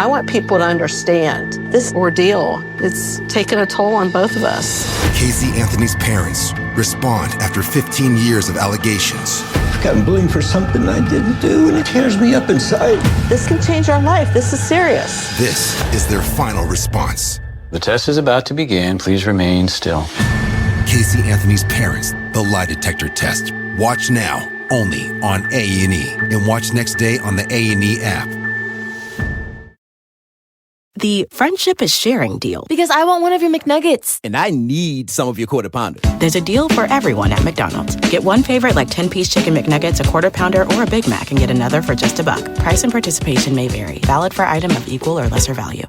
I want people to understand this ordeal, it's taken a toll on both of us. Casey Anthony's parents respond after 15 years of allegations. I've gotten blamed for something I didn't do, and it tears me up inside. This can change our life. This is serious. This is their final response. The test is about to begin. Please remain still. Casey Anthony's parents, the lie detector test. Watch now, only on A&E. And watch next day on the A&E app. The friendship is sharing deal. Because I want one of your McNuggets. And I need some of your Quarter Pounder. There's a deal for everyone at McDonald's. Get one favorite like 10-piece chicken McNuggets, a Quarter Pounder, or a Big Mac, and get another for just $1. Price and participation may vary. Valid for item of equal or lesser value.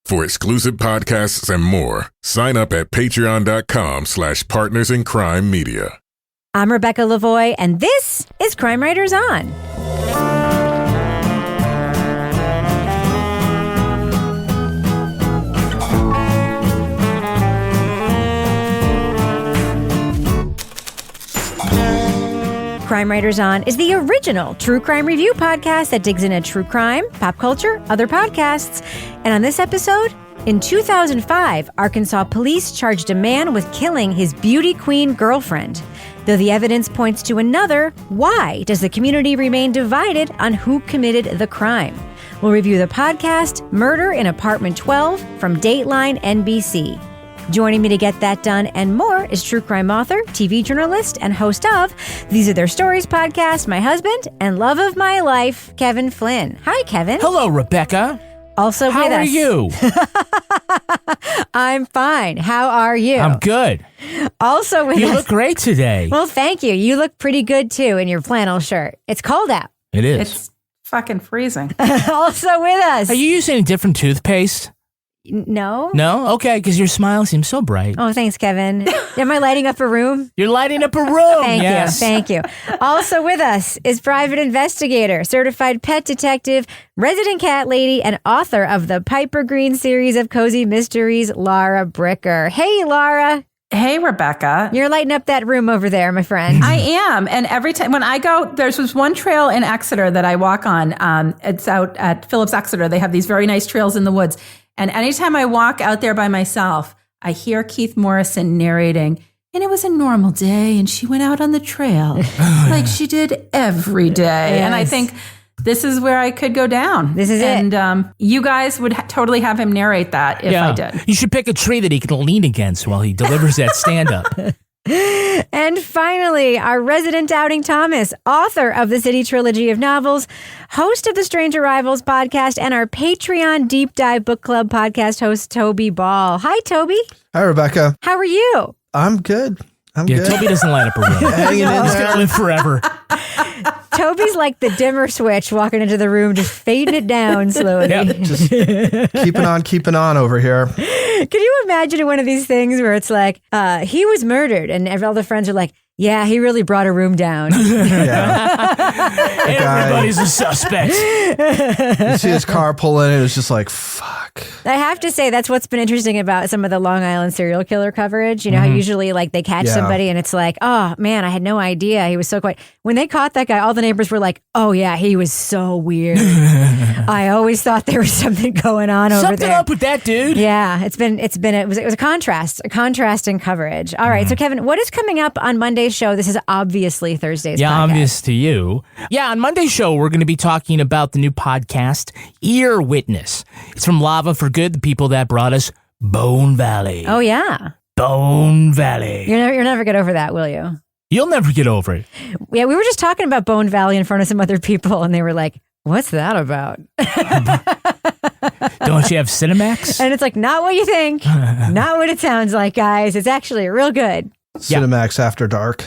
For exclusive podcasts and more, sign up at patreon.com/partnersincrimemedia. I'm Rebecca Lavoie, and this is Crime Writers On. Crime Writers On is the original true crime review podcast that digs into true crime, pop culture, other podcasts. And on this episode, in 2005, Arkansas police charged a man with killing his beauty queen girlfriend. Though the evidence points to another, why does the community remain divided on who committed the crime? We'll review the podcast Murder in Apartment 12 from Dateline NBC. Joining me to get that done and more is true crime author, TV journalist, and host of These Are Their Stories podcast, my husband and love of my life, Kevin Flynn. Hi, Kevin. Hello, Rebecca. Also with us. How are you? I'm fine. How are you? I'm good. Also with us. You look great today. Well, thank you. You look pretty good, too, in your flannel shirt. It's cold out. It is. It's fucking freezing. Also with us. Are you using different toothpaste? No. No? Okay, because your smile seems so bright. Oh, thanks, Kevin. Am I lighting up a room? You're lighting up a room. Thank yes. you. Thank you. Also with us is private investigator, certified pet detective, resident cat lady, and author of the Piper Green series of cozy mysteries, Laura Bricker. Hey, Laura. Hey, Rebecca. You're lighting up that room over there, my friend. I am. And every time when I go, there's this one trail in Exeter that I walk on. It's out at Phillips Exeter. They have these very nice trails in the woods. And anytime I walk out there by myself, I hear Keith Morrison narrating, and it was a normal day, and she went out on the trail like she did every day. Yes. And I think this is where I could go down. This is it. And you guys would totally have him narrate that if I did. You should pick a tree that he can lean against while he delivers that stand-up. And finally, our resident Doubting Thomas, author of the City Trilogy of novels, host of the Strange Arrivals podcast, and our Patreon Deep Dive Book Club podcast host, Toby Ball. Hi, Toby. Hi, Rebecca. How are you? I'm good. I'm good. Toby doesn't light up a room. Hanging in He's there. going to live forever. Toby's like the dimmer switch walking into the room, just fading it down slowly. Yep. Just keeping on over here. Can you imagine one of these things where it's like, he was murdered, and all the friends are like, yeah, he really brought a room down. Everybody's a suspect. You see his car pull in, it was just like, fuck. I have to say, that's what's been interesting about some of the Long Island serial killer coverage. You know how usually like they catch somebody and it's like, oh man, I had no idea. He was so quiet. When they caught that guy, all the neighbors were like, oh yeah, he was so weird. I always thought there was something going on over there. Something up with that dude. Yeah, it was a contrast in coverage. All right, so Kevin, what is coming up on Monday's show? This is obviously Thursday's podcast. Obvious to you. Yeah, on Monday's show, we're going to be talking about the new podcast, Ear Witness. It's from Lava for Good, the people that brought us Bone Valley. Oh, yeah. Bone Valley. You're never get over that, will you? You'll never get over it. Yeah, we were just talking about Bone Valley in front of some other people, and they were like, what's that about? Don't you have Cinemax? And it's like, not what you think. Not what it sounds like, guys. It's actually real good. Cinemax After Dark.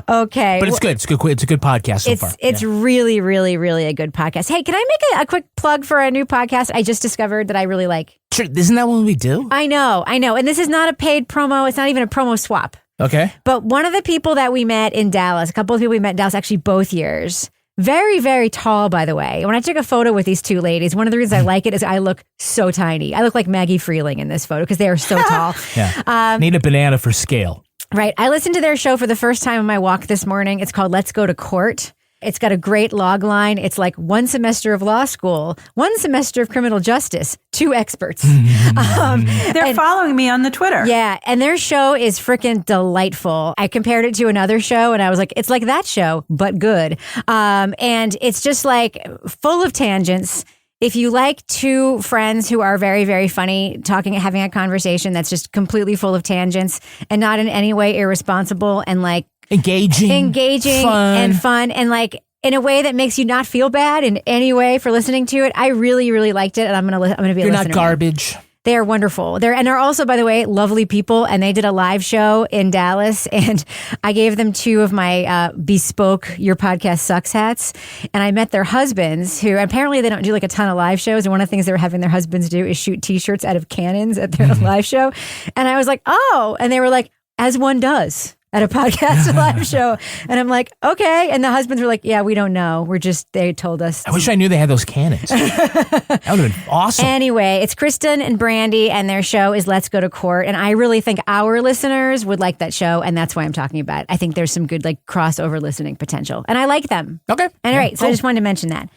Okay. But it's good. It's a good podcast so far. It's really, really, really a good podcast. Hey, can I make a quick plug for a new podcast I just discovered that I really like? Sure. Isn't that what we do? I know. And this is not a paid promo. It's not even a promo swap. Okay. But one of the people that we met in Dallas, a couple of people we met in Dallas, actually both years, very, very tall, by the way. When I took a photo with these two ladies, one of the reasons I like it is I look so tiny. I look like Maggie Freeling in this photo because they are so tall. Yeah. Need a banana for scale. Right. I listened to their show for the first time on my walk this morning. It's called Let's Go to Court. It's got a great log line. It's like 1 semester of law school, 1 semester of criminal justice, 2 experts. They're following me on the Twitter. Yeah, and their show is freaking delightful. I compared it to another show, and I was like, it's like that show, but good. And it's just like full of tangents. If you like 2 friends who are very, very funny, having a conversation that's just completely full of tangents and not in any way irresponsible and like engaging and fun and like in a way that makes you not feel bad in any way for listening to it. I really, really liked it, and I'm gonna be a listener. You're not garbage. They are wonderful. They're also, by the way, lovely people, and they did a live show in Dallas, and I gave them 2 of my bespoke Your Podcast Sucks hats, and I met their husbands, who apparently they don't do like a ton of live shows, and one of the things they were having their husbands do is shoot T-shirts out of cannons at their live show, and I was like, oh, and they were like, as one does at a podcast live show. And I'm like, okay. And the husbands were like, yeah, we don't know. They told us. I wish I knew they had those cannons. That would have been awesome. Anyway, it's Kristen and Brandy, and their show is Let's Go to Court. And I really think our listeners would like that show. And that's why I'm talking about it. I think there's some good like crossover listening potential. And I like them. Okay. All right. So I just wanted to mention that.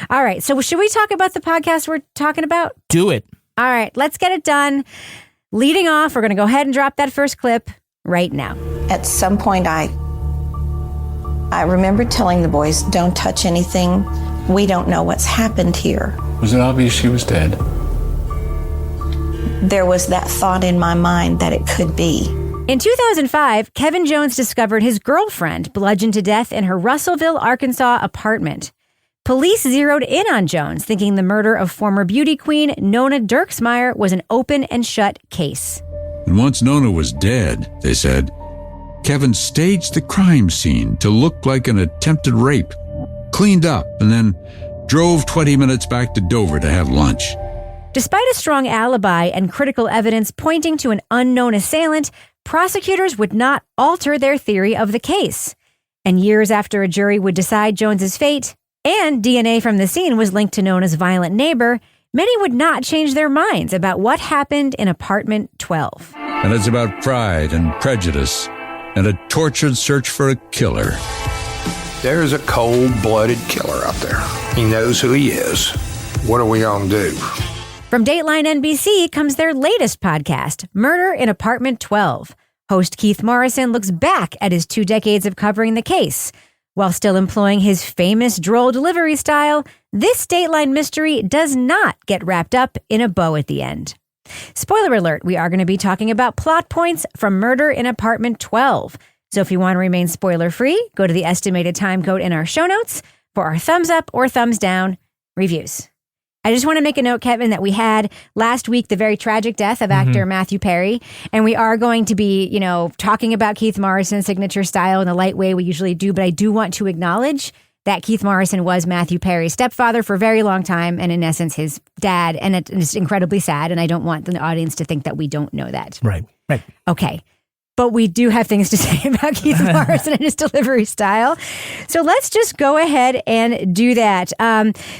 All right. So should we talk about the podcast we're talking about? Do it. All right. Let's get it done. Leading off, we're going to go ahead and drop that first clip right now. At some point, I remember telling the boys, don't touch anything. We don't know what's happened here. Was it obvious she was dead? There was that thought in my mind that it could be. In 2005, Kevin Jones discovered his girlfriend bludgeoned to death in her Russellville, Arkansas apartment. Police zeroed in on Jones, thinking the murder of former beauty queen Nona Dirksmeyer was an open and shut case. And once Nona was dead, they said, Kevin staged the crime scene to look like an attempted rape, cleaned up, and then drove 20 minutes back to Dover to have lunch. Despite a strong alibi and critical evidence pointing to an unknown assailant, prosecutors would not alter their theory of the case. And years after a jury would decide Jones's fate, and DNA from the scene was linked to Nona's violent neighbor, many would not change their minds about what happened in apartment 12. And it's about pride and prejudice and a tortured search for a killer. There's a cold-blooded killer out there. He knows who he is. What are we gonna do? From Dateline NBC comes their latest podcast, Murder in Apartment 12. Host Keith Morrison looks back at his 2 decades of covering the case. While still employing his famous droll delivery style, this Dateline mystery does not get wrapped up in a bow at the end. Spoiler alert, we are going to be talking about plot points from Murder in Apartment 12. So if you want to remain spoiler-free, go to the estimated time code in our show notes for our thumbs up or thumbs down reviews. I just want to make a note, Kevin, that we had last week the very tragic death of actor Matthew Perry, and we are going to be, talking about Keith Morrison's signature style in the light way we usually do, but I do want to acknowledge that Keith Morrison was Matthew Perry's stepfather for a very long time, and in essence, his dad, and it's incredibly sad, and I don't want the audience to think that we don't know that. Right. Okay. But we do have things to say about Keith Morrison and his delivery style. So let's just go ahead and do that.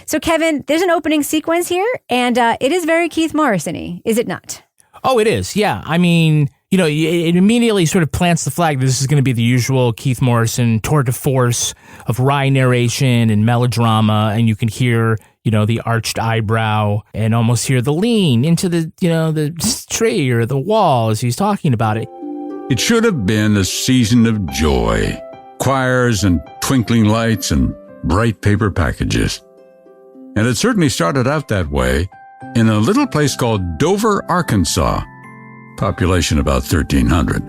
So Kevin, there's an opening sequence here, and it is very Keith Morrison-y, is it not? Oh, it is. Yeah. I mean, it immediately sort of plants the flag. This is going to be the usual Keith Morrison tour de force of wry narration and melodrama. And you can hear, the arched eyebrow and almost hear the lean into the tree or the wall as he's talking about it. It should have been a season of joy, choirs and twinkling lights and bright paper packages. And it certainly started out that way in a little place called Dover, Arkansas, population about 1,300,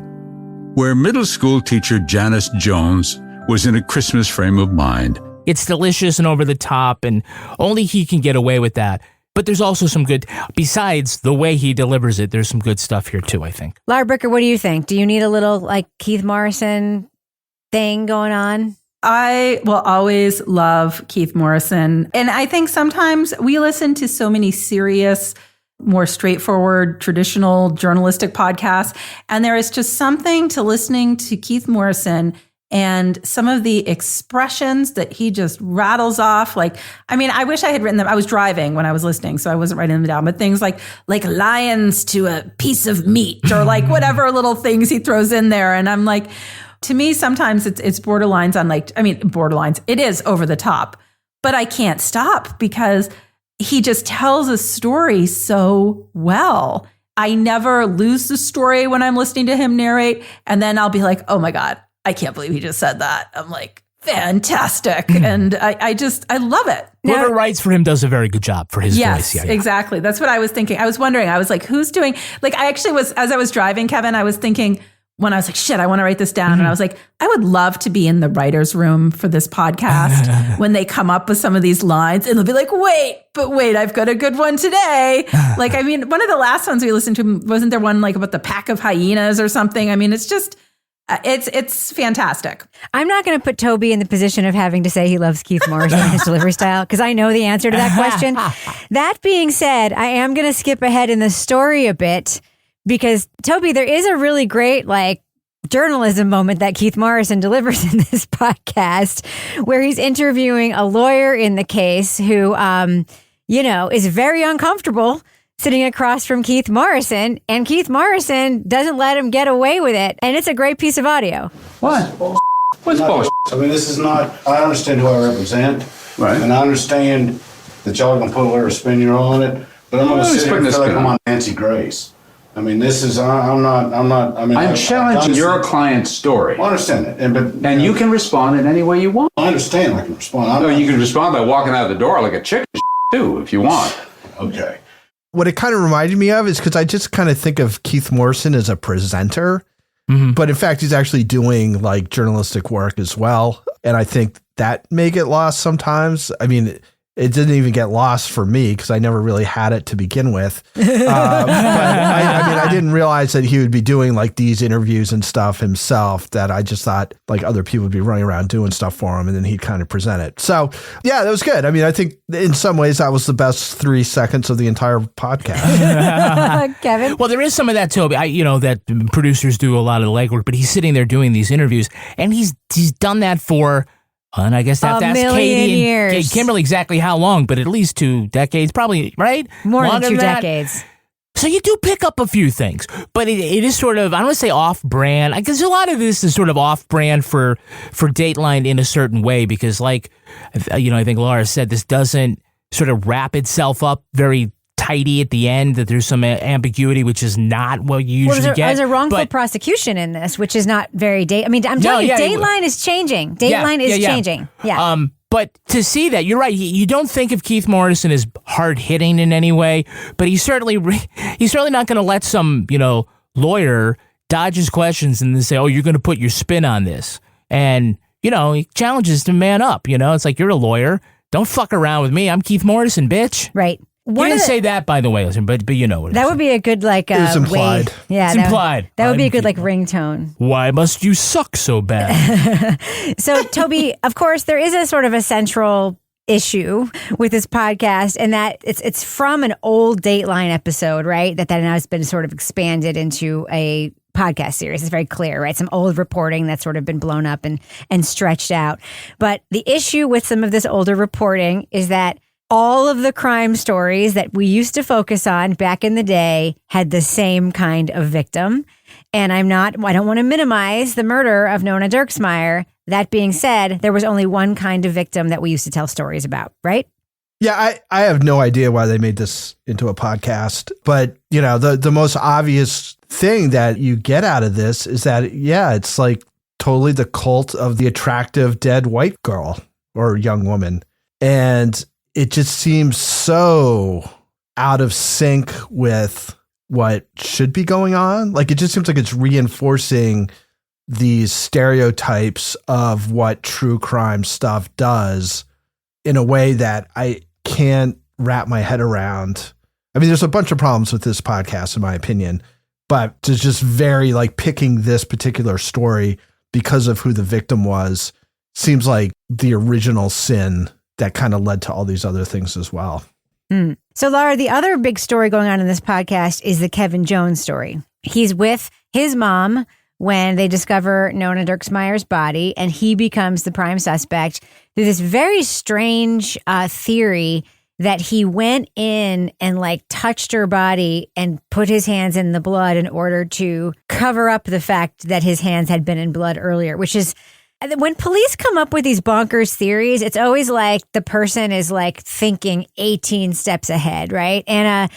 where middle school teacher Janice Jones was in a Christmas frame of mind. It's delicious and over the top, and only he can get away with that. But there's also some good, besides the way he delivers it, there's some good stuff here too, I think. Lara Bricker, what do you think? Do you need a little Keith Morrison thing going on? I will always love Keith Morrison. And I think sometimes we listen to so many serious, more straightforward, traditional journalistic podcasts. And there is just something to listening to Keith Morrison and some of the expressions that he just rattles off. I wish I had written them. I was driving when I was listening, so I wasn't writing them down. But things like lions to a piece of meat or whatever little things he throws in there. And I'm like, to me, sometimes it's borderlines on borderlines. It is over the top, but I can't stop because he just tells a story so well. I never lose the story when I'm listening to him narrate. And then I'll be like, oh my God, I can't believe he just said that. I'm like, fantastic. And I love it. Whoever writes for him does a very good job for his voice. Yeah, exactly. That's what I was thinking. I was wondering, I was like, who's doing, like, I actually was, as I was driving, Kevin, I was thinking when I was like, shit, I want to write this down. And I was like, I would love to be in the writer's room for this podcast when they come up with some of these lines and they'll be like, wait, I've got a good one today. Like, I mean, one of the last ones we listened to, wasn't there one like about the pack of hyenas or something? I mean, it's just, it's fantastic. I'm not going to put Toby in the position of having to say he loves Keith Morrison and his delivery style because I know the answer to that question. That being said, I am going to skip ahead in the story a bit because, Toby, there is a really great journalism moment that Keith Morrison delivers in this podcast where he's interviewing a lawyer in the case who, is very uncomfortable sitting across from Keith Morrison, and Keith Morrison doesn't let him get away with it. And it's a great piece of audio. What? What's bullshit? I mean, this is not, I understand who I represent. Right. And I understand that y'all are going to put a little spin your on it, but I'm going to sit here and feel like I'm on Nancy Grace. I mean, this is, I'm challenging your client's story. I understand that. And you can respond in any way you want. I understand I can respond. You can respond by walking out the door like a chicken too, if you want. Okay. What it kind of reminded me of is because I just kind of think of Keith Morrison as a presenter, but in fact, he's actually doing journalistic work as well. And I think that may get lost sometimes. I mean, it didn't even get lost for me because I never really had it to begin with. But I didn't realize that he would be doing these interviews and stuff himself, that I just thought other people would be running around doing stuff for him and then he'd kind of present it. So yeah, that was good. I mean, I think in some ways that was the best 3 seconds of the entire podcast. Kevin? Well, there is some of that, Toby. That producers do a lot of the legwork, but he's sitting there doing these interviews and he's done that for, and I guess I have to ask Katie and Kimberly exactly how long, but at least 2 decades, probably, right? More than 2 decades. So you do pick up a few things, but it is sort of, I don't want to say off-brand. I guess a lot of this is sort of off-brand for Dateline in a certain way because, I think Laura said this doesn't sort of wrap itself up very tidy at the end, that there's some ambiguity, which is not what you usually get. There's a wrongful prosecution in this, which is not very I'm telling you, Dateline is changing. Dateline is changing. Yeah. But to see that, you're right. You don't think of Keith Morrison as hard hitting in any way, but he's certainly not going to let some lawyer dodge his questions and then say, "Oh, you're going to put your spin on this." And he challenges to man up. It's like, you're a lawyer. Don't fuck around with me. I'm Keith Morrison, bitch. Right. You didn't say that, by the way, but you know what. That would be a good it was implied. way. Yeah, it's implied. That would be a good ringtone. Why must you suck so bad? So, Toby, of course, there is a sort of a central issue with this podcast, and that it's from an old Dateline episode, right? That now has been sort of expanded into a podcast series. It's very clear, right? Some old reporting that's sort of been blown up and stretched out. But the issue with some of this older reporting is that all of the crime stories that we used to focus on back in the day had the same kind of victim. And I don't want to minimize the murder of Nona Dirksmeyer. That being said, there was only one kind of victim that we used to tell stories about, right? Yeah, I have no idea why they made this into a podcast. But, the most obvious thing that you get out of this is that, it's totally the cult of the attractive dead white girl or young woman. And it just seems so out of sync with what should be going on. It just seems like it's reinforcing these stereotypes of what true crime stuff does in a way that I can't wrap my head around. I mean, there's a bunch of problems with this podcast, in my opinion, but it's just very picking this particular story because of who the victim was seems like the original sin that kind of led to all these other things as well. So, Laura, the other big story going on in this podcast is the Kevin Jones story. He's with his mom when they discover Nona Dirksmeyer's body, and he becomes the prime suspect through this very strange theory that he went in and like touched her body and put his hands in the blood in order to cover up the fact that his hands had been in blood earlier, which is when police come up with these bonkers theories, it's always like the person is like thinking 18 steps ahead, right? And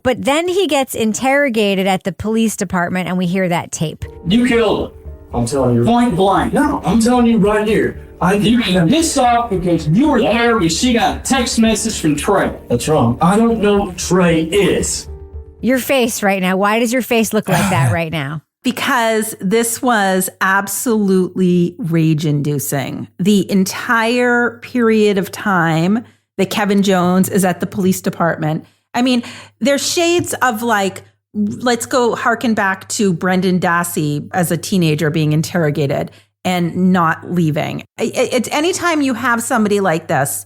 but then he gets interrogated at the police department and we hear that tape. You killed him. I'm telling you. Point blank. No, I'm telling you right here. You got pissed off because you were there when she got a text message from Trey. That's wrong. I don't know who Trey is. Your face right now. Why does your face look like that right now? Because this was absolutely rage-inducing. The entire period of time that Kevin Jones is at the police department. I mean, there's shades of like, let's go harken back to Brendan Dassey as a teenager being interrogated and not leaving. It's anytime you have somebody like this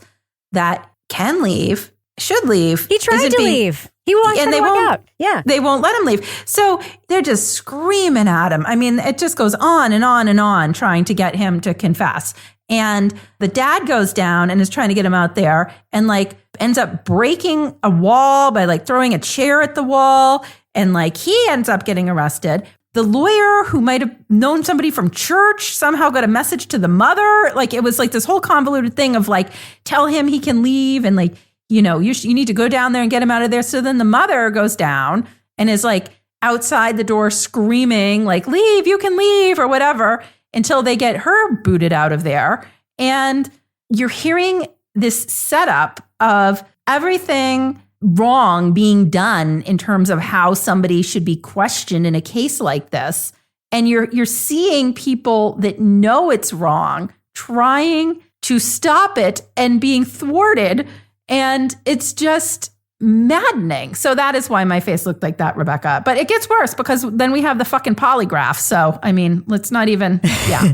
that can leave, should leave. He tried to leave. He wants to walk out. Yeah. They won't let him leave. So they're just screaming at him. I mean, it just goes on and on and on trying to get him to confess. And the dad goes down and is trying to get him out there and like ends up breaking a wall by like throwing a chair at the wall. And like he ends up getting arrested. The lawyer who might have known somebody from church somehow got a message to the mother. Like it was like this whole convoluted thing of like, tell him he can leave and like, you know, you need to go down there and get him out of there. So then the mother goes down and is like outside the door screaming like, leave, you can leave or whatever until they get her booted out of there. And you're hearing this setup of everything wrong being done in terms of how somebody should be questioned in a case like this. And you're seeing people that know it's wrong trying to stop it and being thwarted. And it's just maddening. So that is why my face looked like that, Rebecca. But it gets worse because then we have the fucking polygraph. So, I mean, let's not even, yeah.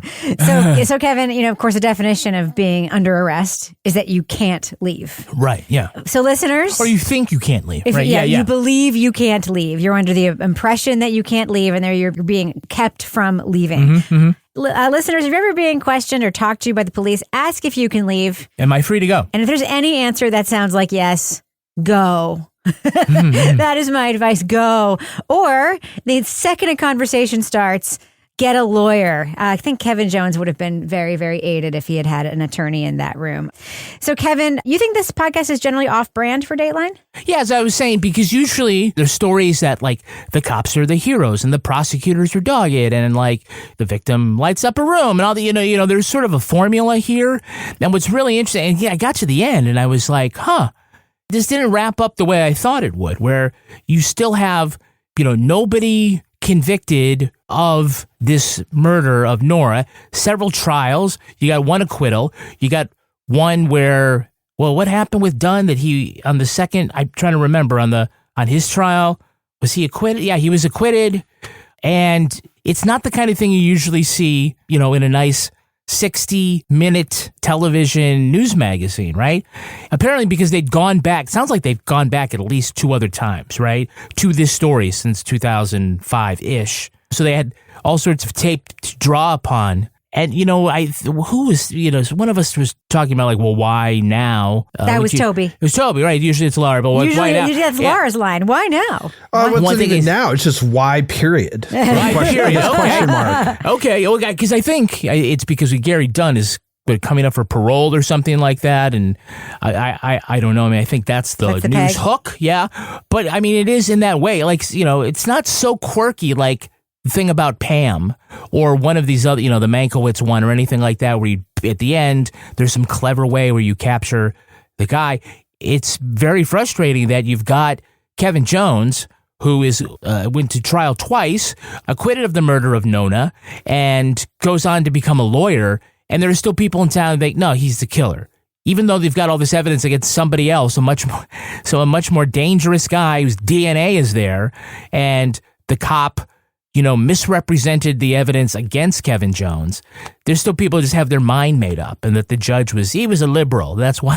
So Kevin, you know, of course, the definition of being under arrest is that you can't leave. Right, yeah. So listeners. Or you think you can't leave, right? Yeah, you believe you can't leave. You're under the impression that you can't leave and you're being kept from leaving. Listeners, if you're ever being questioned or talked to by the police, ask if you can leave. Am I free to go? And if there's any answer that sounds like yes, go. That is my advice. Go. Or the second a conversation starts, get a lawyer. I think Kevin Jones would have been very, very aided if he had had an attorney in that room. So Kevin, you think this podcast is generally off-brand for Dateline? Yeah, as I was saying, because usually there's stories that like the cops are the heroes and the prosecutors are dogged and like the victim lights up a room and all the, you know, there's sort of a formula here. And what's really interesting, and yeah, I got to the end and I was like, this didn't wrap up the way I thought it would, where you still have, you know, nobody convicted of this murder of Nora, several trials. You got one acquittal. You got one where, well, what happened with Dunn that he, on the second, I'm trying to remember, on his trial, was he acquitted? Yeah, he was acquitted. And it's not the kind of thing you usually see, you know, in a nice 60-minute television news magazine, right? Apparently because they'd gone back, sounds like they've gone back at least 2 other times, right? To this story since 2005-ish. So they had all sorts of tape to draw upon. And, you know, one of us was talking about like, well, why now? That was Toby. It was Toby, right? Usually it's Laura, but why now? Usually that's Laura's line. Why now? What's it even now? It's just why, period. Why, period. Question mark. Okay, because I think it's because Gary Dunn is coming up for parole or something like that, and I don't know. I mean, I think that's the news peg. Hook, yeah. But I mean, it is in that way. Like, you know, it's not so quirky like the thing about Pam or one of these other, you know, the Mankiewicz one or anything like that, where you, at the end, there's some clever way where you capture the guy. It's very frustrating that you've got Kevin Jones, who went to trial twice, acquitted of the murder of Nona, and goes on to become a lawyer. And there are still people in town that think, no, he's the killer. Even though they've got all this evidence against somebody else, a much more dangerous guy whose DNA is there, and the cop, you know, misrepresented the evidence against Kevin Jones. There's still people who just have their mind made up, and that the judge was a liberal. That's why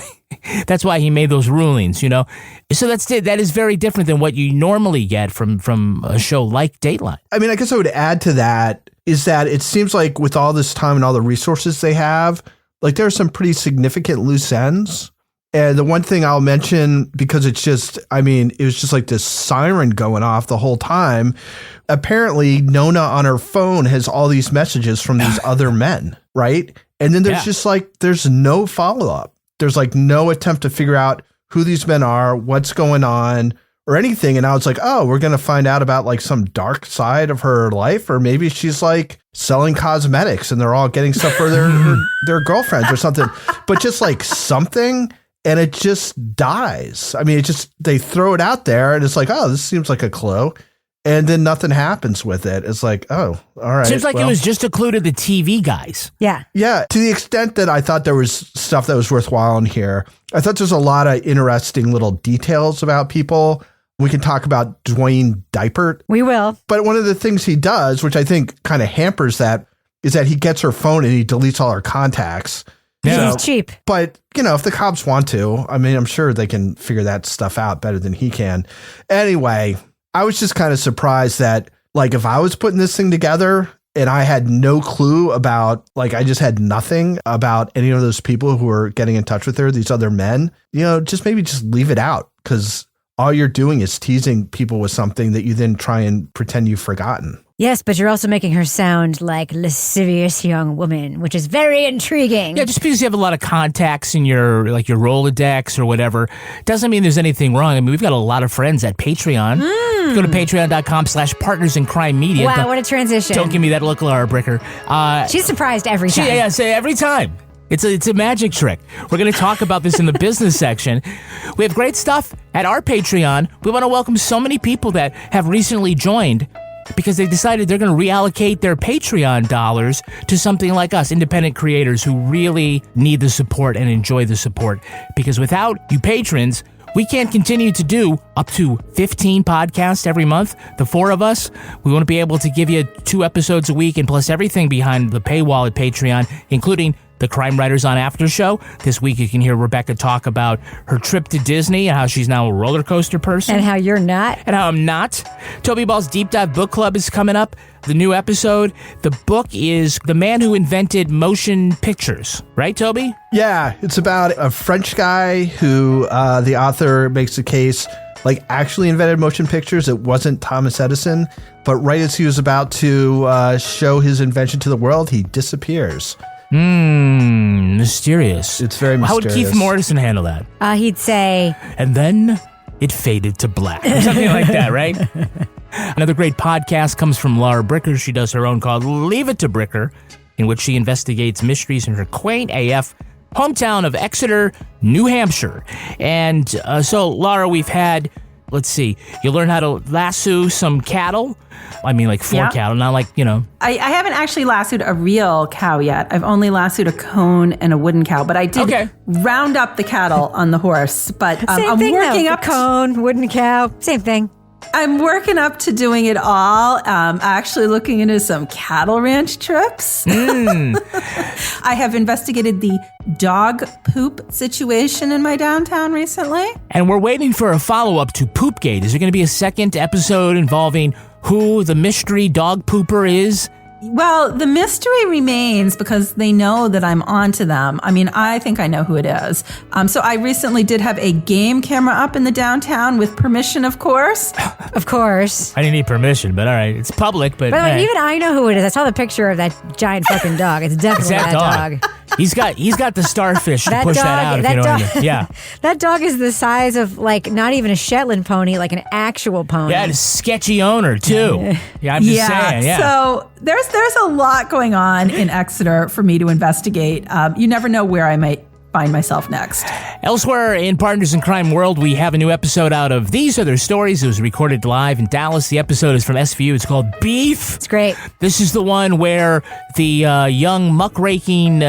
he made those rulings, you know. So that is very different than what you normally get from a show like Dateline. I mean, I guess I would add to that is that it seems like with all this time and all the resources they have, like there are some pretty significant loose ends. And the one thing I'll mention, because it's just, I mean, it was just like this siren going off the whole time. Apparently, Nona on her phone has all these messages from these other men, right? And then there's just like, there's no follow-up. There's like no attempt to figure out who these men are, what's going on, or anything. And I was like, oh, we're going to find out about like some dark side of her life, or maybe she's like selling cosmetics and they're all getting stuff for their girlfriends or something, but just like something. And it just dies. I mean, they throw it out there and it's like, oh, this seems like a clue. And then nothing happens with it. It's like, oh, all right. Seems like it was just a clue to the TV guys. Yeah. Yeah. To the extent that I thought there was stuff that was worthwhile in here, I thought there's a lot of interesting little details about people. We can talk about Dwayne Diapert. We will. But one of the things he does, which I think kind of hampers that, is that he gets her phone and he deletes all her contacts. Yeah. He's cheap. But, you know, if the cops want to, I mean, I'm sure they can figure that stuff out better than he can. Anyway, I was just kind of surprised that, like, if I was putting this thing together and I had no clue about, like, I just had nothing about any of those people who were getting in touch with her, these other men, you know, just maybe just leave it out, because all you're doing is teasing people with something that you then try and pretend you've forgotten. Yes, but you're also making her sound like lascivious young woman, which is very intriguing. Yeah, just because you have a lot of contacts in your Rolodex or whatever doesn't mean there's anything wrong. I mean, we've got a lot of friends at Patreon. Go to patreon.com/partners in crime media. Wow, what a transition. Don't give me that look, Laura Bricker. She's surprised every time. Yeah, every time. It's a magic trick. We're going to talk about this in the business section. We have great stuff at our Patreon. We want to welcome so many people that have recently joined because they decided they're going to reallocate their Patreon dollars to something like us, independent creators who really need the support and enjoy the support. Because without you patrons, we can't continue to do up to 15 podcasts every month. The four of us, we want to be able to give you 2 episodes a week and plus everything behind the paywall at Patreon, including the Crime Writers on After Show. This week you can hear Rebecca talk about her trip to Disney and how she's now a roller coaster person. And how you're not. And how I'm not. Toby Ball's Deep Dive Book Club is coming up. The new episode. The book is The Man Who Invented Motion Pictures. Right, Toby? Yeah, it's about a French guy who the author makes a case like actually invented motion pictures. It wasn't Thomas Edison, but right as he was about to show his invention to the world, he disappears. Mysterious. It's very mysterious. How would Keith Morrison handle that? He'd say, and then it faded to black. Or something like that, right? Another great podcast comes from Laura Bricker. She does her own called Leave It to Bricker, in which she investigates mysteries in her quaint AF hometown of Exeter, New Hampshire. And so, Laura, we've had, let's see, you learn how to lasso some cattle. I mean, like 4 cattle, not like, you know. I haven't actually lassoed a real cow yet. I've only lassoed a cone and a wooden cow, but I did round up the cattle on the horse. But I'm working up cone, wooden cow, same thing. I'm working up to doing it all. Actually looking into some cattle ranch trips. I have investigated the dog poop situation in my downtown recently. And we're waiting for a follow-up to Poopgate. Is there going to be a second episode involving who the mystery dog pooper is? Well, the mystery remains because they know that I'm onto them. I mean, I think I know who it is. So I recently did have a game camera up in the downtown with permission, of course. Of course. I didn't need permission, but all right. It's public, but... But even I know who it is. I saw the picture of that giant fucking dog. It's definitely that dog. He's got the starfish to push that out. If you know what I mean. Yeah. That dog is the size of, like, not even a Shetland pony, like an actual pony. Yeah, it's a sketchy owner, too. Yeah, I'm just saying. Yeah. So there's a lot going on in Exeter for me to investigate. You never know where I might find myself next. Elsewhere in Partners in Crime World, we have a new episode out of These Are Their Stories. It was recorded live in Dallas. The episode is from SVU. It's called Beef. It's great. This is the one where the young muckraking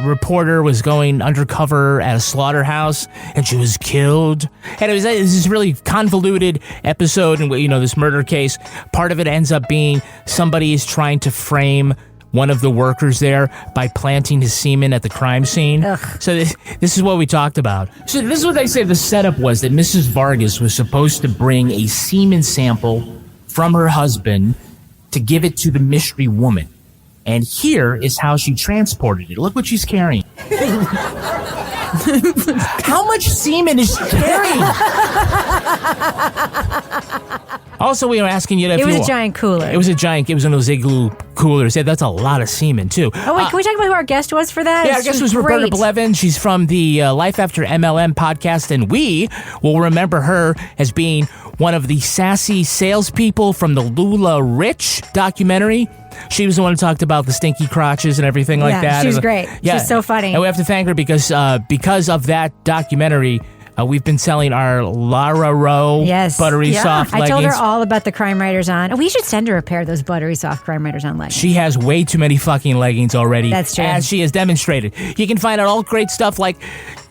reporter was going undercover at a slaughterhouse and she was killed. And it was this really convoluted episode, and you know, this murder case. Part of it ends up being somebody is trying to frame one of the workers there by planting his semen at the crime scene. Ugh. So this is what we talked about. So this is what they say the setup was, that Mrs. Vargas was supposed to bring a semen sample from her husband to give it to the mystery woman. And here is how she transported it. Look what she's carrying. How much semen is she carrying? Also, we were asking you if It was a giant cooler. It was one of those igloo coolers. Yeah, that's a lot of semen, too. Oh, wait, can we talk about who our guest was for that? Yeah, our guest was Roberta Blevin. She's from the Life After MLM podcast, and we will remember her as being one of the sassy salespeople from the Lula Rich documentary. She was the one who talked about the stinky crotches and everything like that. She was great. Yeah. She's so funny. And we have to thank her because of that documentary, we've been selling our Lara Rowe buttery soft leggings. I told her all about the Crime Writers On. We should send her a pair of those buttery soft Crime Writers On leggings. She has way too many fucking leggings already. That's true. As she has demonstrated. You can find out all great stuff like,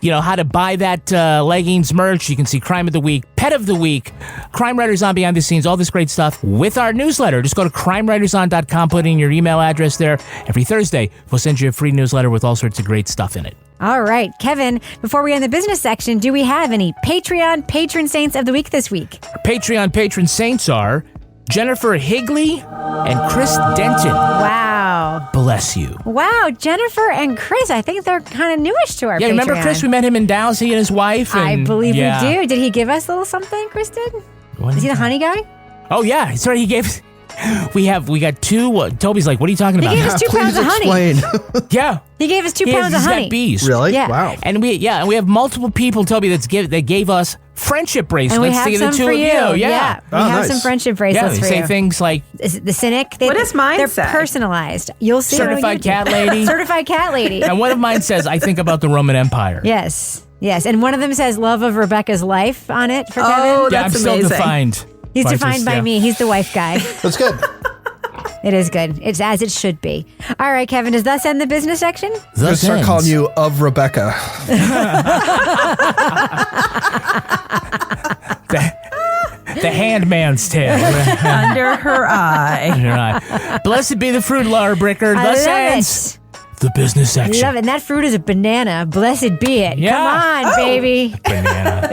how to buy that leggings merch. You can see Crime of the Week, Pet of the Week, Crime Writers On behind the scenes, all this great stuff with our newsletter. Just go to crimewriterson.com, put in your email address there. Every Thursday, we'll send you a free newsletter with all sorts of great stuff in it. All right, Kevin, before we end the business section, do we have any Patreon patron saints of the week this week? Our Patreon patron saints are Jennifer Higley and Chris Denton. Wow. Bless you. Wow, Jennifer and Chris, I think they're kind of newish to our Patreon. Yeah, remember Chris? We met him in Dallas, he and his wife. I believe we do. Did he give us a little something, Chris did? Is he the honey guy? Oh, yeah. Sorry, he gave... We got two. Toby's like, what are you talking about? He gave us 2 pounds of honey. Yeah. He gave us 2 pounds of honey. He's got bees. Really? Yeah. Wow. And we have multiple people, Toby, that gave us friendship bracelets. And we have to some the two for of you. Yeah. We have some friendship bracelets they for say you. things like The Cynic. What does mine They're say? personalized. You'll see. Certified Cat Lady. Certified Cat Lady. And one of mine says, I think about the Roman Empire. Yes. And one of them says love of Rebecca's life on it for Kevin. Oh, Yeah, I'm that's still amazing. defined. He's defined by me. He's the wife guy. That's good. It is good. It's as it should be. All right, Kevin, does that end the business section? I'm going to start calling you of Rebecca. The handman's tale. Under her eye. Blessed be the fruit, Laura Bricker. I Thus love ends the business I section. love it. And that fruit is a banana. Blessed be it. Yeah. Come on, baby. Banana.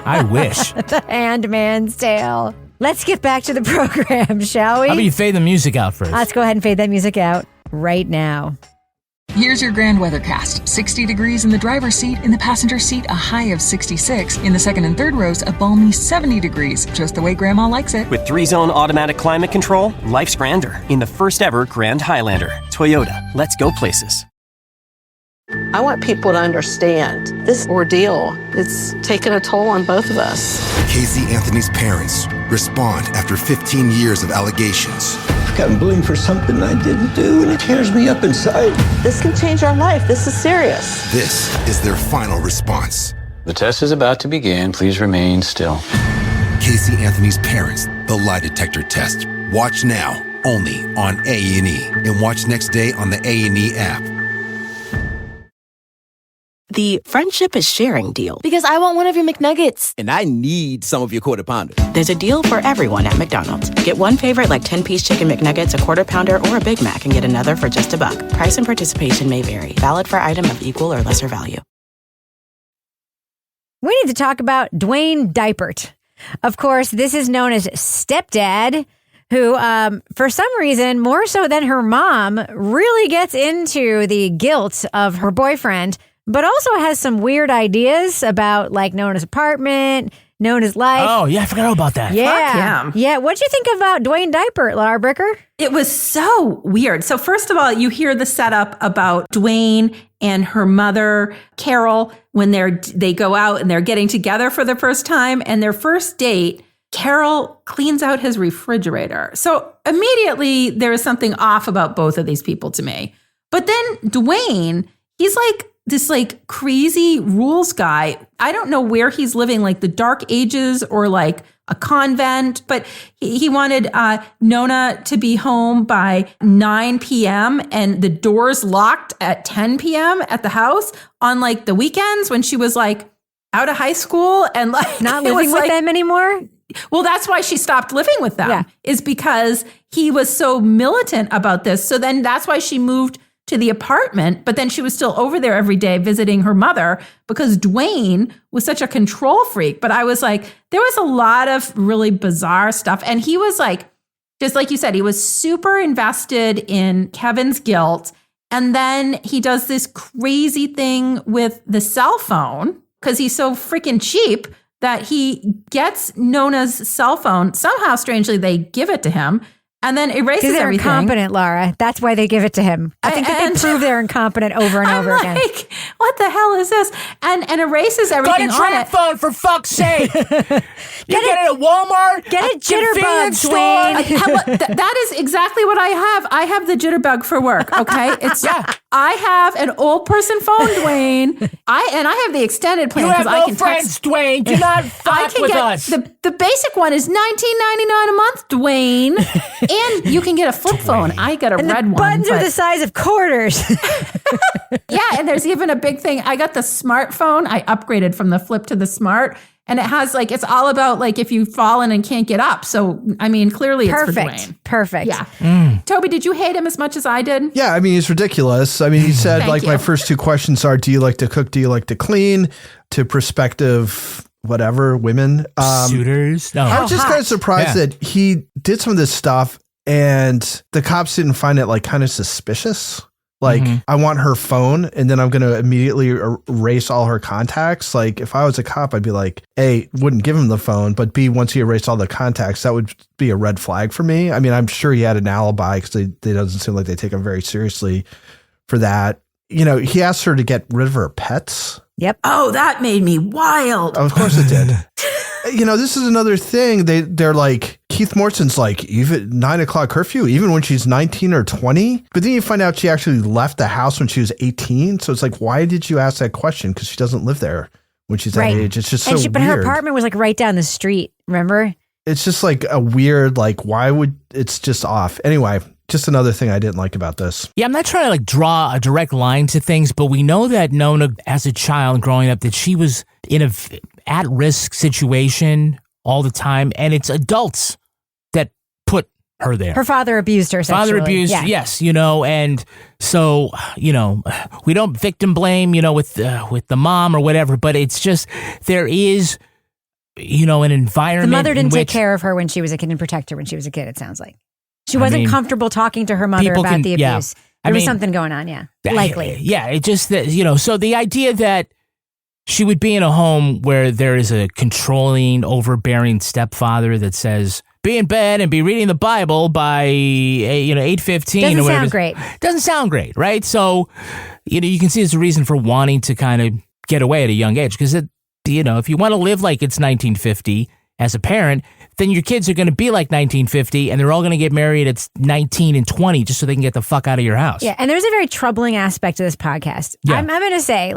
I wish. The handman's tale. Let's get back to the program, shall we? How about you fade the music out first? Let's go ahead and fade that music out right now. Here's your grand weathercast. 60 degrees in the driver's seat. In the passenger seat, a high of 66. In the second and third rows, a balmy 70 degrees. Just the way Grandma likes it. With 3-zone automatic climate control, life's grander in the first ever Grand Highlander. Toyota, let's go places. I want people to understand this ordeal. It's taken a toll on both of us. Casey Anthony's parents respond after 15 years of allegations. I've gotten blamed for something I didn't do, and it tears me up inside. This can change our life. This is serious. This is their final response. The test is about to begin. Please remain still. Casey Anthony's parents, the lie detector test. Watch now, only on A&E. And watch next day on the A&E app. The friendship is sharing deal. Because I want one of your McNuggets. And I need some of your Quarter Pounder. There's a deal for everyone at McDonald's. Get one favorite like 10-piece chicken McNuggets, a Quarter Pounder, or a Big Mac and get another for just $1. Price and participation may vary. Valid for item of equal or lesser value. We need to talk about Dwayne Diapert. Of course, this is known as Stepdad, who, for some reason, more so than her mom, really gets into the guilt of her boyfriend, but also has some weird ideas about, like, Nona's apartment, Nona's life. Oh, yeah, I forgot all about that. Yeah. Fuck Yeah. What'd you think about Dwayne Diapert, Laura Bricker? It was so weird. So first of all, you hear the setup about Dwayne and her mother, Carol, when they go out and they're getting together for the first time, and their first date, Carol cleans out his refrigerator. So immediately there is something off about both of these people to me. But then Dwayne, he's like this like crazy rules guy. I don't know where he's living, like the Dark Ages or like a convent, but he wanted Nona to be home by 9 p.m. and the doors locked at 10 p.m. at the house on like the weekends when she was like out of high school and like not living with them anymore. Well, that's why she stopped living with them, is because he was so militant about this. So then that's why she moved to the apartment, but then she was still over there every day visiting her mother because Dwayne was such a control freak. But I was like, there was a lot of really bizarre stuff. And he was like, just like you said, he was super invested in Kevin's guilt. And then he does this crazy thing with the cell phone because he's so freaking cheap that he gets Nona's cell phone. Somehow, strangely, they give it to him and then erases Because they're everything. incompetent, Laura. That's why they give it to him. I think that they prove they're incompetent over and over again. Like, what the hell is this? And erases everything Got a on trap it. phone, for fuck's sake. You get it at Walmart? Get a jitterbug, convenience store? Dwayne. That is exactly what I have. I have the jitterbug for work. Okay, it's I have an old person phone, Dwayne. I have the extended plan You have because I no can friends, text. Dwayne. Do not fuck with us. The basic one is $19.99 a month, Dwayne, and you can get a flip phone. I got a And red the one. buttons are but- the size of quarters. Yeah, and there's even a big thing. I got the smartphone. I upgraded from the flip to the smart. And it has it's all about if you've fallen and can't get up. So, I mean, clearly it's for Dwayne. Perfect. Yeah. Toby, did you hate him as much as I did? Yeah, I mean, he's ridiculous. I mean, he said, Thank my you. first two questions are, do you like to cook? Do you like to clean? To prospective, whatever, women. Suitors? No. I was just kind of surprised Yeah. that he did some of this stuff and the cops didn't find it kind of suspicious. I want her phone and then I'm going to immediately erase all her contacts. If I was a cop, I'd be like, A, wouldn't give him the phone, but B, once he erased all the contacts, that would be a red flag for me. I mean, I'm sure he had an alibi because they doesn't seem like they take him very seriously for that. He asked her to get rid of her pets. Yep. Oh, that made me wild. Of course it did. This is another thing. They're like, Keith Morrison's even 9 o'clock curfew, even when she's 19 or 20. But then you find out she actually left the house when she was 18. So it's why did you ask that question? Because she doesn't live there when she's that age. It's just so weird. But her apartment was right down the street. Remember? It's just a weird, why would, it's just off. Anyway, just another thing I didn't like about this. Yeah, I'm not trying to draw a direct line to things, but we know that Nona, as a child growing up, that she was in a at-risk situation all the time, and it's adults that put her there. Her father abused her sexually. Father abused, yeah. yes, and so, we don't victim blame, with the mom or whatever, but it's just, there is, an environment. The mother didn't in take which, care of her when she was a kid and protect her when she was a kid, it sounds like. She wasn't comfortable talking to her mother about the abuse. There was something going on, yeah. Likely. Yeah, it just, so the idea that she would be in a home where there is a controlling, overbearing stepfather that says, be in bed and be reading the Bible by 8:15 or whatever. Doesn't sound great. Doesn't sound great, right? So, you can see there's a reason for wanting to kind of get away at a young age because, if you want to live like it's 1950 as a parent, then your kids are going to be like 1950 and they're all going to get married at 19 and 20 just so they can get the fuck out of your house. Yeah, and there's a very troubling aspect to this podcast. Yeah. I'm going to say,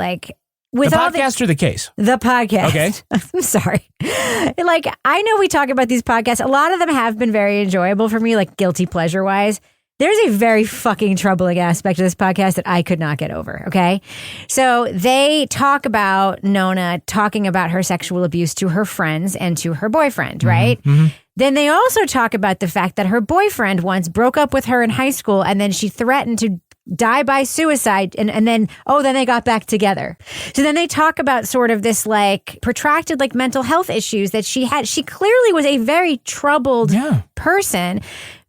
with the all podcast or the case? The podcast. Okay. I'm sorry. I know we talk about these podcasts. A lot of them have been very enjoyable for me, guilty pleasure wise. There's a very fucking troubling aspect of this podcast that I could not get over, okay? So they talk about Nona talking about her sexual abuse to her friends and to her boyfriend, right? Mm-hmm. Then they also talk about the fact that her boyfriend once broke up with her in high school and then she threatened to die by suicide and then they got back together. So then they talk about sort of this protracted mental health issues that she had. She clearly was a very troubled person.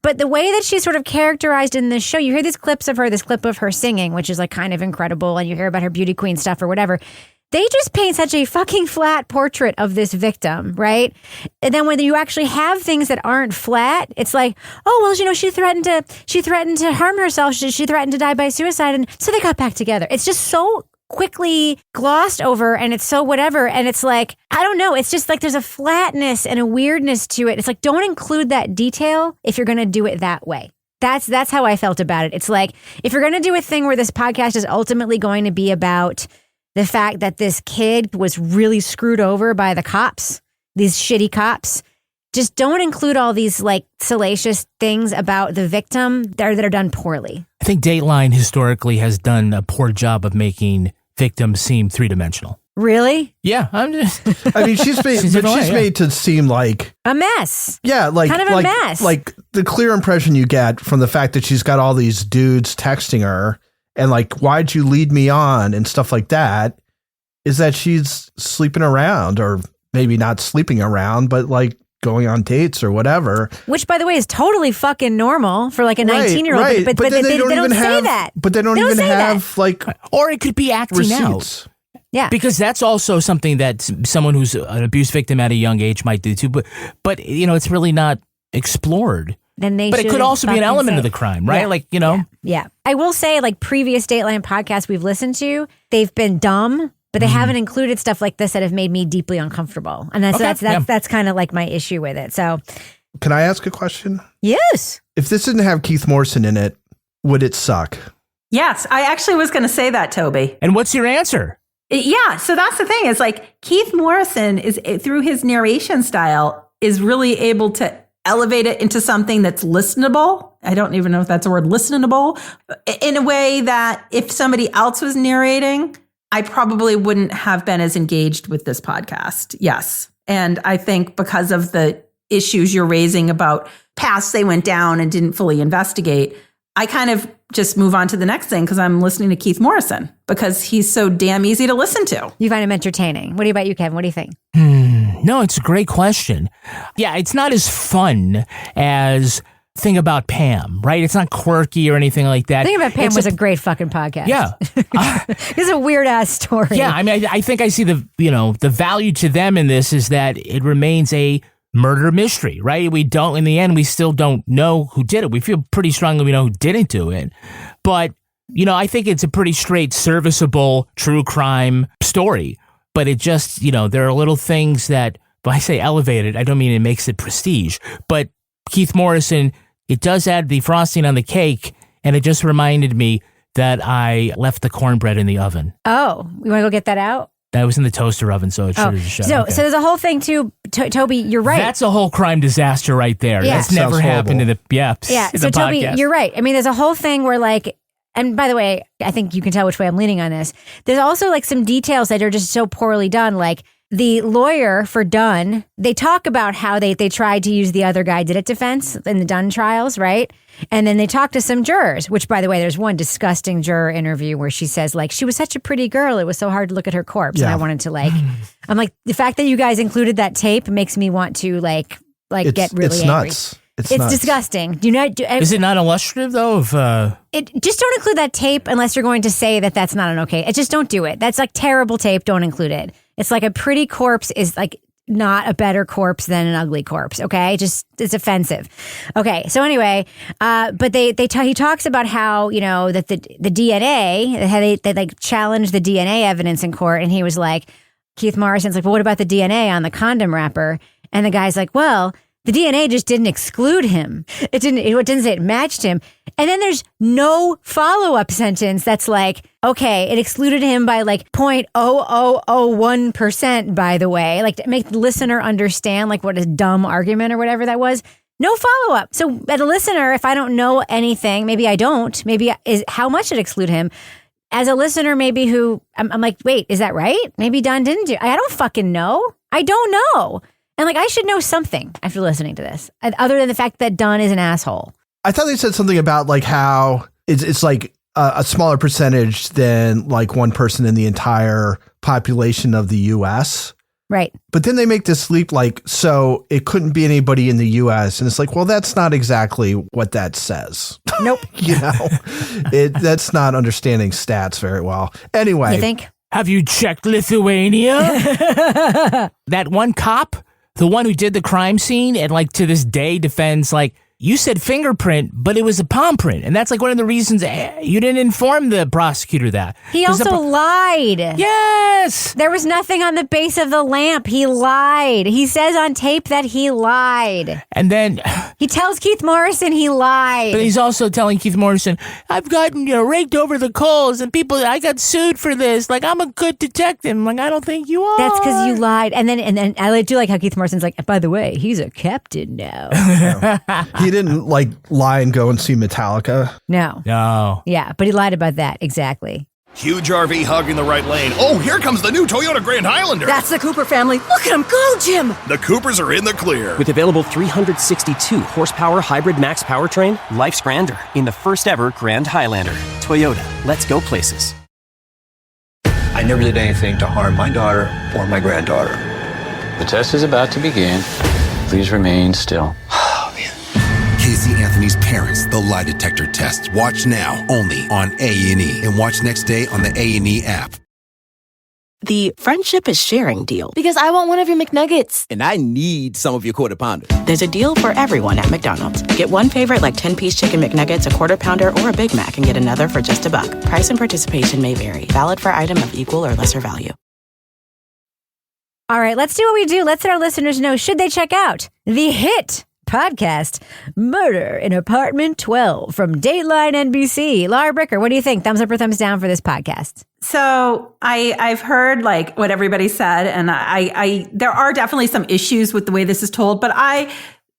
But the way that she's sort of characterized in this show, you hear these clips of her, this clip of her singing, which is kind of incredible, and you hear about her beauty queen stuff or whatever. They just paint such a fucking flat portrait of this victim, right? And then when you actually have things that aren't flat, it's she threatened to harm herself. She threatened to die by suicide, and so they got back together. It's just so quickly glossed over and it's so whatever. And it's I don't know. It's just there's a flatness and a weirdness to it. It's don't include that detail if you're going to do it that way. That's how I felt about it. It's if you're going to do a thing where this podcast is ultimately going to be about the fact that this kid was really screwed over by the cops, these shitty cops, just don't include all these salacious things about the victim that are done poorly. I think Dateline historically has done a poor job of making victims seem three-dimensional. Really? Yeah, I'm just. I mean, she's made to seem like a mess. Yeah, kind of a mess. The clear impression you get from the fact that she's got all these dudes texting her and why'd you lead me on and stuff like that is that she's sleeping around, or maybe not sleeping around, but going on dates or whatever. Which, by the way, is totally fucking normal for like a 19-year-old. Right. But they don't even say that. But they don't even have like, or it could be acting receipts. out. Yeah. Because that's also something that someone who's an abuse victim at a young age might do too. But it's really not explored. Then they but it could also be an element of the crime, right? Yeah. Like, Yeah. I will say, like, previous Dateline podcasts we've listened to, they've been dumb, but they haven't included stuff like this that have made me deeply uncomfortable. And that's kind of like my issue with it. So, can I ask a question? Yes. If this didn't have Keith Morrison in it, would it suck? Yes, I actually was going to say that, Toby. And what's your answer? Yeah, so that's the thing. Is like Keith Morrison is, through his narration style, is really able to elevate it into something that's listenable. I don't even know if that's a word, listenable, in a way that if somebody else was narrating, I probably wouldn't have been as engaged with this podcast. Yes. And I think because of the issues you're raising about paths they went down and didn't fully investigate, I kind of just move on to the next thing because I'm listening to Keith Morrison because he's so damn easy to listen to. You find him entertaining. What about you, Kevin? What do you think? No, it's a great question. Yeah, it's not as fun as Thing About Pam, right? It's not quirky or anything like that. Thing About Pam was a great fucking podcast. Yeah. It's a weird ass story. Yeah, I mean, I think I see the value to them in this is that it remains a murder mystery, right? In the end, we still don't know who did it. We feel pretty strongly we know who didn't do it. But, I think it's a pretty straight, serviceable, true crime story. But it just, there are little things that, when I say elevated, I don't mean it makes it prestige. But Keith Morrison, it does add the frosting on the cake. And it just reminded me that I left the cornbread in the oven. Oh, you want to go get that out? That was in the toaster oven, so it should have shut. So there's a whole thing too, Toby. You're right. That's a whole crime disaster right there. Yeah. That's never happened in the So Toby, podcast. you're right. I mean, there's a whole thing where like, and by the way, I think you can tell which way I'm leaning on this. There's also like some details that are just so poorly done. Like the lawyer for Dunn, they talk about how they tried to use the other guy did it defense in the Dunn trials, right? And then they talk to some jurors, which, by the way, there's one disgusting juror interview where she says, like, she was such a pretty girl. It was so hard to look at her corpse. And I wanted to, like, I'm like, the fact that you guys included that tape makes me want to, like get really angry. Nuts. It's nuts. Disgusting. Is it not illustrative, though? Just don't include that tape unless you're going to say that that's not an okay. Just don't do it. That's like terrible tape. Don't include it. It's like a pretty corpse is like not a better corpse than an ugly corpse. Okay, it's offensive. Okay, so anyway, but he talks about how that the DNA how they like challenged the DNA evidence in court, and he was like, Keith Morrison's like, well, what about the DNA on the condom wrapper? And the guy's like, well, the DNA just didn't exclude him. It didn't say it matched him. And then there's no follow-up sentence that's like, okay, it excluded him by like 0.0001%, by the way, like to make the listener understand like what a dumb argument or whatever that was. No follow-up. So as a listener, if I don't know anything, maybe I don't, maybe is how much it exclude him. As a listener, maybe I'm like, wait, is that right? Maybe Dunn didn't do. I don't fucking know. I don't know. And like, I should know something after listening to this, other than the fact that Dunn is an asshole. I thought they said something about like how it's like a smaller percentage than like one person in the entire population of the U.S. Right. But then they make this leap like, so it couldn't be anybody in the U.S. And it's like, well, that's not exactly what that says. Nope. That's not understanding stats very well. Anyway. You think? Have you checked Lithuania? That one cop, the one who did the crime scene and like to this day defends like, you said fingerprint, but it was a palm print. And that's like one of the reasons you didn't inform the prosecutor that. He also lied. Yes. There was nothing on the base of the lamp. He lied. He says on tape that he lied. And then he tells Keith Morrison he lied. But he's also telling Keith Morrison, I've gotten raked over the coals and I got sued for this. Like, I'm a good detective. Like, I don't think you are. That's because you lied. And then I do like how Keith Morrison's like, by the way, he's a captain now. He didn't like lie and go and see Metallica. No. Yeah, but he lied about that. Exactly. Huge RV hugging the right lane. Oh, here comes the new Toyota Grand Highlander. That's the Cooper family. Look at him go, Jim. The Coopers are in the clear. With available 362 horsepower hybrid max powertrain, life's grander in the first ever Grand Highlander. Toyota, let's go places. I never did anything to harm my daughter or my granddaughter. The test is about to begin. please remain still. Casey Anthony's Parents, the lie detector test. Watch now, only on A&E. And watch next day on the A&E app. The friendship is sharing deal. Because I want one of your McNuggets. And I need some of your Quarter Pounder. There's a deal for everyone at McDonald's. Get one favorite like 10-piece chicken McNuggets, a Quarter Pounder, or a Big Mac and get another for just $1. Price and participation may vary. Valid for item of equal or lesser value. All right, let's do what we do. Let's let our listeners know, should they check out the hit podcast, Murder in Apartment 12 from Dateline NBC. Laura Bricker, what do you think? Thumbs up or thumbs down for this podcast? So I've heard like what everybody said, and I there are definitely some issues with the way this is told, but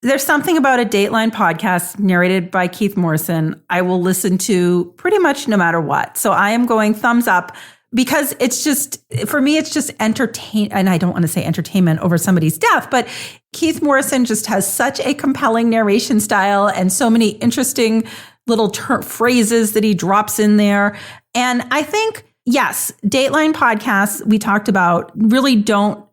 there's something about a Dateline podcast narrated by Keith Morrison I will listen to pretty much no matter what. So I am going thumbs up because it's just, for me, it's just and I don't want to say entertainment over somebody's death, but Keith Morrison just has such a compelling narration style and so many interesting little phrases that he drops in there. And I think, yes, Dateline podcasts we talked about really don't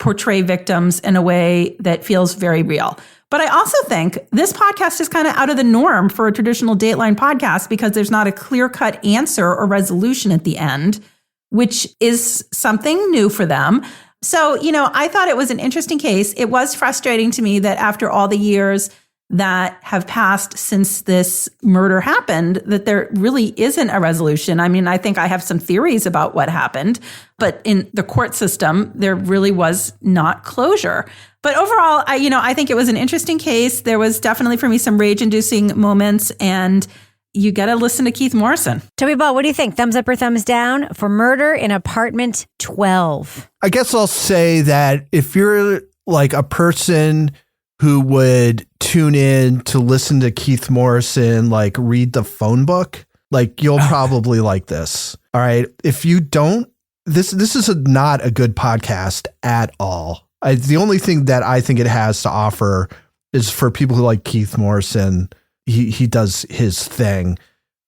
portray victims in a way that feels very real. But I also think this podcast is kind of out of the norm for a traditional Dateline podcast because there's not a clear-cut answer or resolution at the end, which is something new for them. So, I thought it was an interesting case. It was frustrating to me that after all the years that have passed since this murder happened, that there really isn't a resolution. I mean, I think I have some theories about what happened, but in the court system, there really was not closure. But overall, I think it was an interesting case. There was definitely for me some rage-inducing moments, and you got to listen to Keith Morrison. Toby Ball, what do you think? Thumbs up or thumbs down for Murder in Apartment 12? I guess I'll say that if you're like a person who would tune in to listen to Keith Morrison, like read the phone book, like you'll probably like this. All right. If you don't, this is not a good podcast at all. The only thing that I think it has to offer is for people who like Keith Morrison. He does his thing,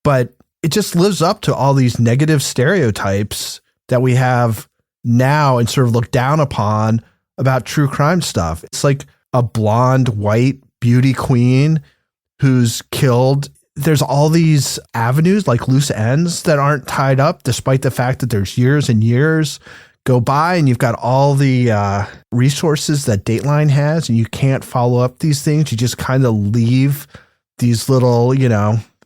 but it just lives up to all these negative stereotypes that we have now and sort of look down upon about true crime stuff. It's like a blonde, white beauty queen who's killed. There's all these avenues, like loose ends that aren't tied up, despite the fact that there's years and years go by and you've got all the resources that Dateline has and you can't follow up these things. You just kind of leave these little,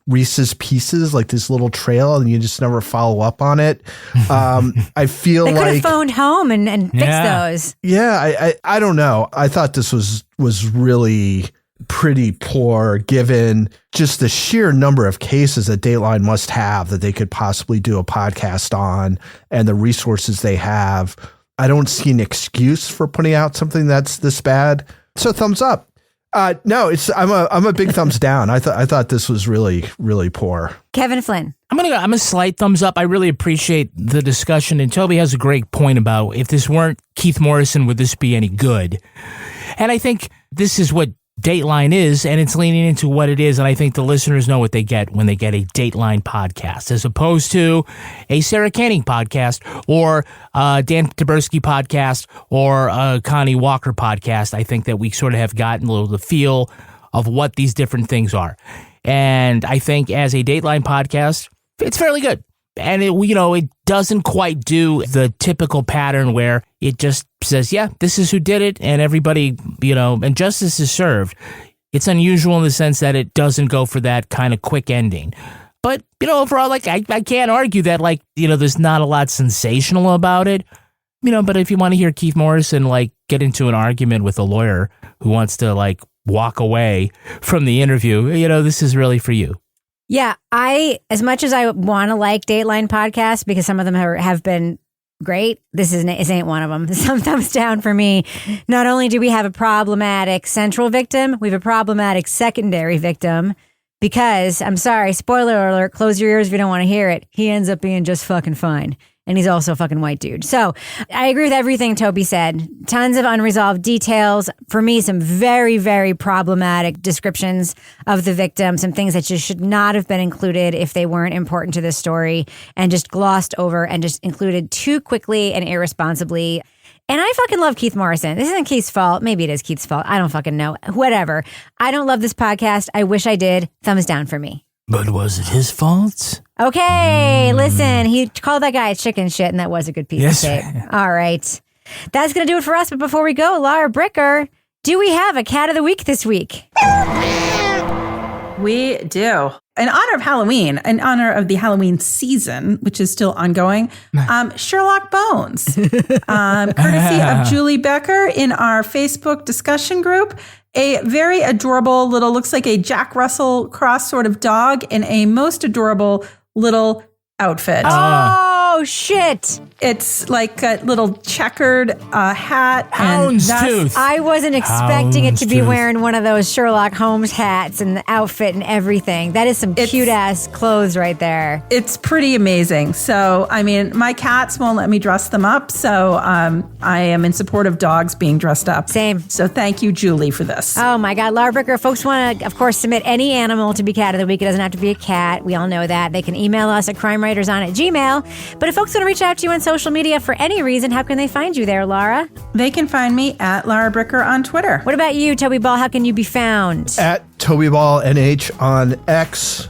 Reese's Pieces, like this little trail, and you just never follow up on it. I feel they like could have phoned home and fixed those. Yeah, I don't know. I thought this was really pretty poor, given just the sheer number of cases that Dateline must have that they could possibly do a podcast on, and the resources they have. I don't see an excuse for putting out something that's this bad. So thumbs up. No, I'm a big thumbs down. I thought this was really, really poor. Kevin Flynn. I'm a slight thumbs up. I really appreciate the discussion, and Toby has a great point about if this weren't Keith Morrison, would this be any good? And I think this is what Dateline is, and it's leaning into what it is, and I think the listeners know what they get when they get a Dateline podcast, as opposed to a Sarah Canning podcast, or a Dan Taberski podcast, or a Connie Walker podcast. I think that we sort of have gotten a little the feel of what these different things are. And I think as a Dateline podcast, it's fairly good. And it doesn't quite do the typical pattern where it just says, yeah, this is who did it, and everybody, and justice is served. It's unusual in the sense that it doesn't go for that kind of quick ending. But, overall, like, I can't argue that, like, there's not a lot sensational about it. But if you want to hear Keith Morrison, like, get into an argument with a lawyer who wants to, like, walk away from the interview, this is really for you. Yeah, as much as I want to like Dateline podcasts, because some of them have been great, this ain't one of them. Some thumbs down for me. Not only do we have a problematic central victim, we have a problematic secondary victim, because, I'm sorry, spoiler alert, close your ears if you don't want to hear it, he ends up being just fucking fine. And he's also a fucking white dude. So I agree with everything Toby said. Tons of unresolved details. For me, some very, very problematic descriptions of the victim. Some things that just should not have been included if they weren't important to this story, and just glossed over and just included too quickly and irresponsibly. And I fucking love Keith Morrison. This isn't Keith's fault. Maybe it is Keith's fault. I don't fucking know. Whatever. I don't love this podcast. I wish I did. Thumbs down for me. But was it his fault? Okay, listen. He called that guy a chicken shit, and that was a good piece of tape. All right. That's going to do it for us. But before we go, Laura Bricker, do we have a cat of the week this week? We do. In honor of Halloween, in honor of the Halloween season, which is still ongoing, Sherlock Bones, courtesy of Julie Becker in our Facebook discussion group. A very adorable little, looks like a Jack Russell cross sort of dog in a most adorable little outfit. Oh, shit. It's like a little checkered hat. Houndstooth. I wasn't expecting it to be wearing one of those Sherlock Holmes hats and the outfit and everything. That is some cute-ass clothes right there. It's pretty amazing. So, I mean, my cats won't let me dress them up, so I am in support of dogs being dressed up. Same. So thank you, Julie, for this. Oh, my God. Laura Bricker, folks want to, of course, submit any animal to be cat of the week. It doesn't have to be a cat. We all know that. They can email us at crimewriterson@gmail.com. But if folks want to reach out to you on social media for any reason, how can they find you there, Laura? They can find me at Laura Bricker on Twitter. What about you, Toby Ball? How can you be found? At Toby Ball NH on X,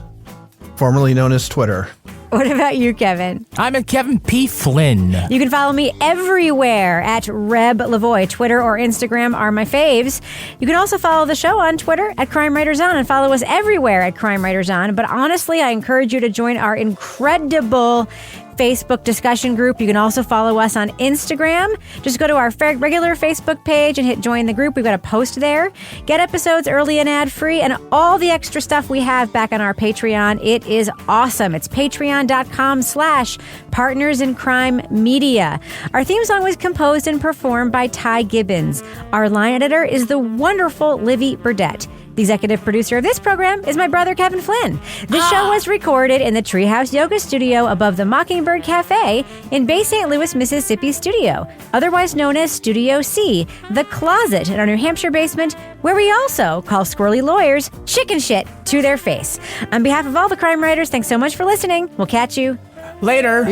formerly known as Twitter. What about you, Kevin? I'm at Kevin P. Flynn. You can follow me everywhere at Reb Lavoie. Twitter or Instagram are my faves. You can also follow the show on Twitter at Crime Writers On and follow us everywhere at Crime Writers On. But honestly, I encourage you to join our incredible Facebook discussion group. You can also follow us on Instagram. Just go to our regular Facebook page and hit join the group. We've got a post there. Get episodes early and ad-free and all the extra stuff we have back on our Patreon. It is awesome. It's patreon.com/Partners in Crime Media. Our theme song was composed and performed by Ty Gibbons. Our line editor is the wonderful Livy Burdett. The executive producer of this program is my brother, Kevin Flynn. The show was recorded in the Treehouse Yoga Studio above the Mockingbird Cafe in Bay St. Louis, Mississippi studio, otherwise known as Studio C, the closet in our New Hampshire basement, where we also call squirrely lawyers chicken shit to their face. On behalf of all the crime writers, thanks so much for listening. We'll catch you later.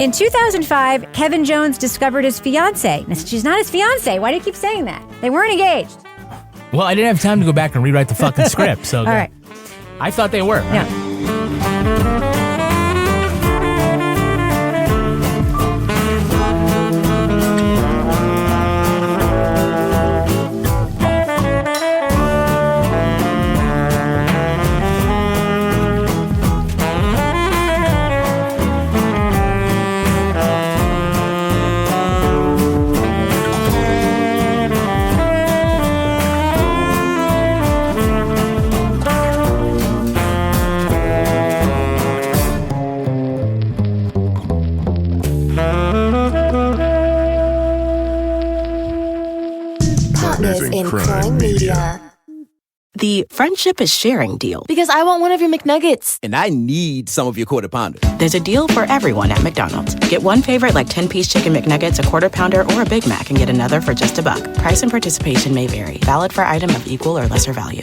In 2005, Kevin Jones discovered his fiancée. Now, she's not his fiancée. Why do you keep saying that? They weren't engaged. Well, I didn't have time to go back and rewrite the fucking script, so all right. I thought they were. No. In crime media. The friendship is sharing deal. Because I want one of your McNuggets. And I need some of your Quarter Pounder. There's a deal for everyone at McDonald's. Get one favorite like 10-piece chicken McNuggets, a Quarter Pounder, or a Big Mac and get another for just $1. Price and participation may vary. Valid for item of equal or lesser value.